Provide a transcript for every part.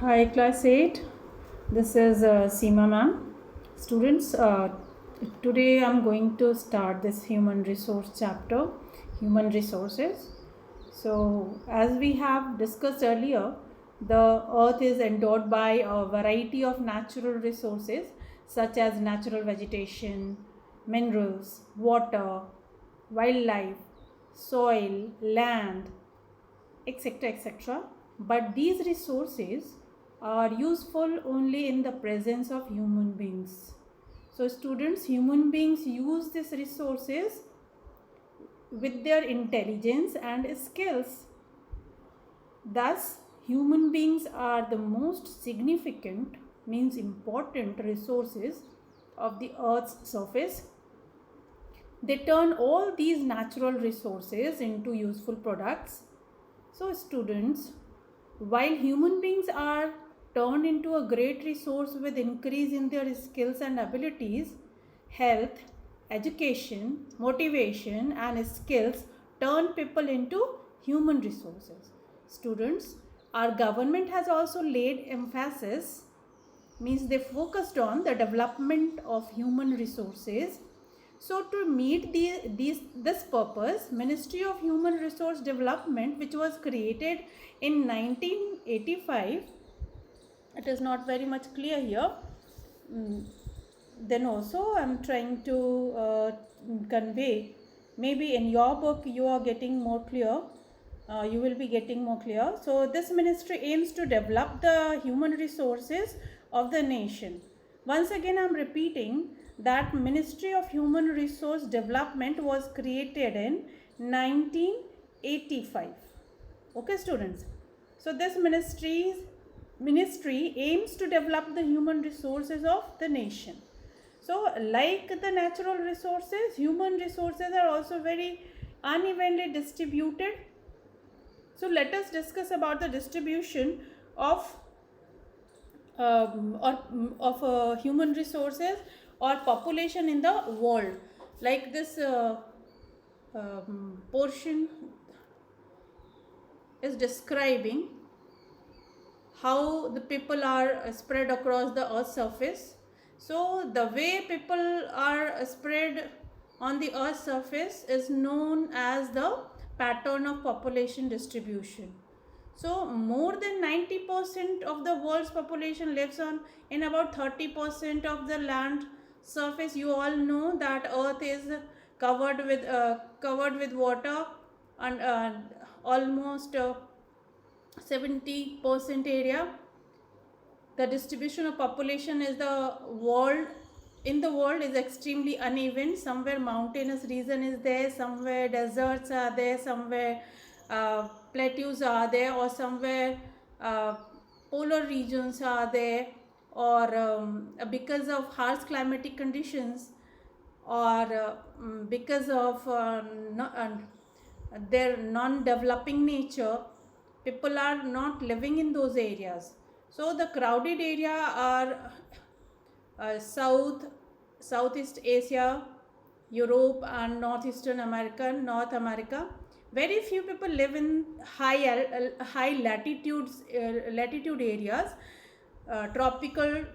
Hi, class 8. This is Seema ma'am. Students, today I'm going to start this human resource chapter, human resources. So, as we have discussed earlier, the earth is endowed by a variety of natural resources such as natural vegetation, minerals, water, wildlife, soil, land, etc. etc. But these resources are useful only in the presence of human beings. So, students, human beings use these resources with their intelligence and skills. Thus, human beings are the most significant, means important resources of the earth's surface. They turn all these natural resources into useful products. So, students, while human beings are turned into a great resource with increase in their skills and abilities, health, education, motivation, and skills turn people into human resources. Students, our government has also laid emphasis, means they focused on the development of human resources. So to meet this purpose, Ministry of Human Resource Development, which was created in 1985, it is not very much clear here. Then also I'm trying to convey, maybe in your book you are getting more clear, you will be getting more clear. So this ministry aims to develop the human resources of the nation. Once again I'm repeating that Ministry of Human Resource Development was created in 1985. Okay, students. So this ministry aims to develop the human resources of the nation. So, like the natural resources, human resources are also very unevenly distributed. So, let us discuss about the distribution of human resources or population in the world. Like this portion is describing how the people are spread across the earth's surface. So the way people are spread on the earth's surface is known as the pattern of population distribution. So more than 90% of the world's population lives on in about 30% of the land surface. You all know that earth is covered with water, and almost 70% area. The distribution of population is the world in the world is extremely uneven. Somewhere mountainous region is there, somewhere deserts are there, somewhere plateaus are there, or somewhere uh, polar regions are there, or because of harsh climatic conditions, or because of their non-developing nature, people are not living in those areas. So the crowded area are Southeast Asia, Europe, and North America. Very few people live in high latitude areas, tropical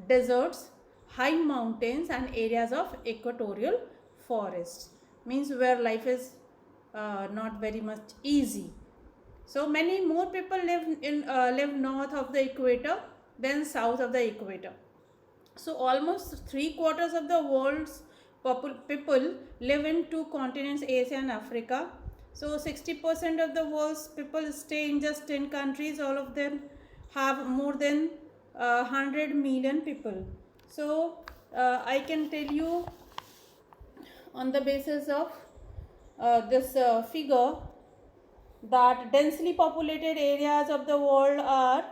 deserts, high mountains, and areas of equatorial forests. Means where life is not very much easy. So many more people live north of the equator than south of the equator. So almost 3/4 of the world's people live in two continents, Asia and Africa. So 60% of the world's people stay in just 10 countries. All of them have more than 100 million people. So I can tell you on the basis of this figure that densely populated areas of the world are,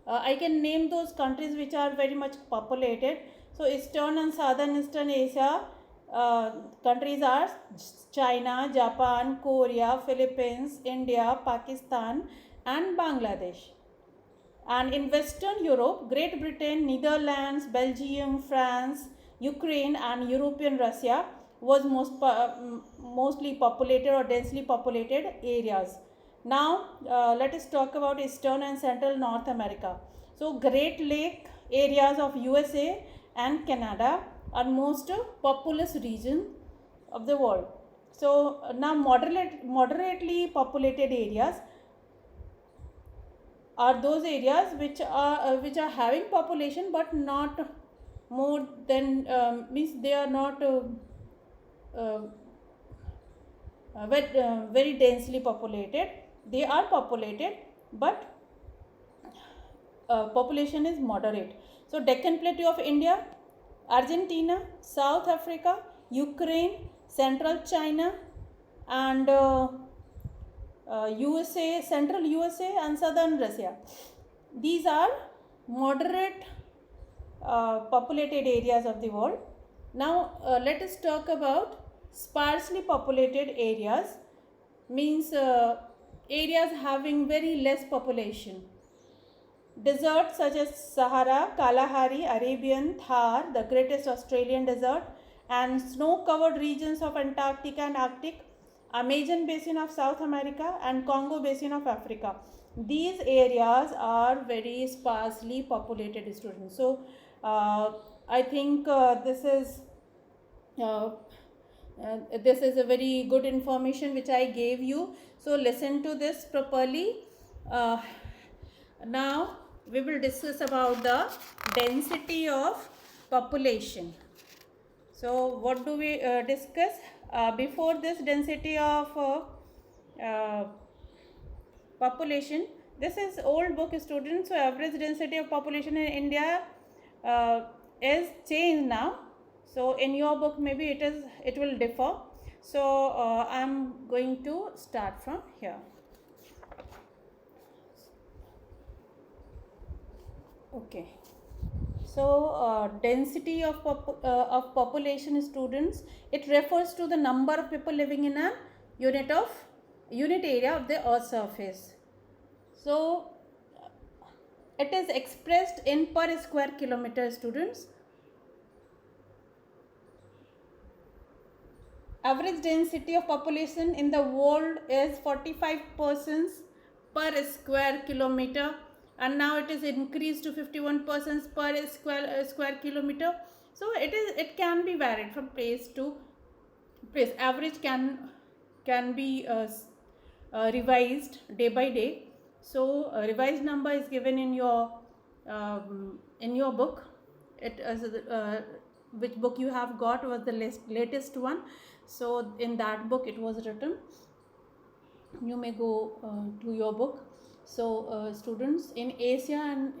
I can name those countries which are very much populated. So eastern and southern eastern Asia countries are China, Japan, Korea, Philippines, India, Pakistan, and Bangladesh. And in Western Europe, Great Britain, Netherlands, Belgium, France, Ukraine, and European Russia was mostly populated or densely populated areas. Now let us talk about Eastern and Central North America. So Great Lake areas of USA and Canada are most populous region of the world. So now moderately populated areas are those areas which are having population but not more than means they are not uh, very densely populated. They are populated, but population is moderate. So Deccan Plateau of India, Argentina, South Africa, Ukraine, Central China, and USA, Central USA, and Southern Russia. These are moderate populated areas of the world. Now let us talk about sparsely populated areas, means areas having very less population. Deserts such as Sahara, Kalahari, Arabian, Thar, the greatest Australian desert, and snow-covered regions of Antarctica and Arctic, Amazon basin of South America, and Congo basin of Africa. These areas are very sparsely populated, students. So I think this is a very good information which I gave you. So listen to this properly. Now we will discuss about the density of population. So what do we discuss? Before this density of population, this is old book, students. So average density of population in India is changed now. So in your book maybe it will differ. So I am going to start from here. Okay. So density of population, students, it refers to the number of people living in a unit area of the earth surface. So it is expressed in per square kilometer, students. Average density of population in the world is 45 persons per square kilometer, and now it is increased to 51 persons per square kilometer. So it can be varied from place to place. Average can be revised day by day. So revised number is given in your book. It is which book you have got was the latest one. So in that book it was written. You may go to your book. So students, in Asia and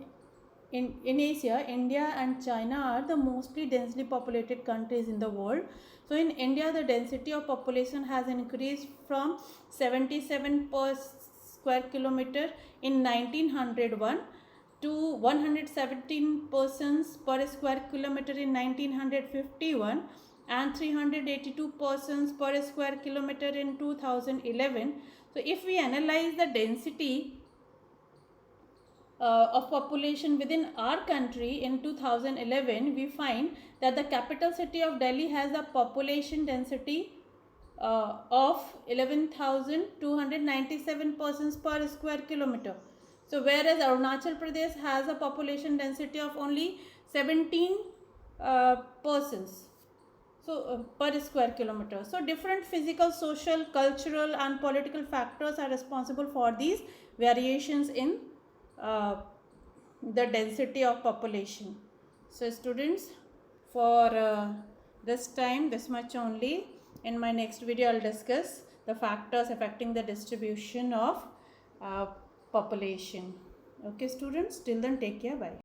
in Asia, India and China are the mostly densely populated countries in the world. So in India, the density of population has increased from 77 per square kilometer in 1901 to 117 persons per square kilometer in 1951 and 382 persons per square kilometer in 2011. So if we analyze the density of population within our country in 2011, we find that the capital city of Delhi has a population density of 11,297 persons per square kilometer. So whereas Arunachal Pradesh has a population density of only 17 persons per square kilometer. So different physical, social, cultural and political factors are responsible for these variations in the density of population. So students, for this time, this much only. In my next video I'll discuss the factors affecting the distribution of population. Okay students, till then take care, bye.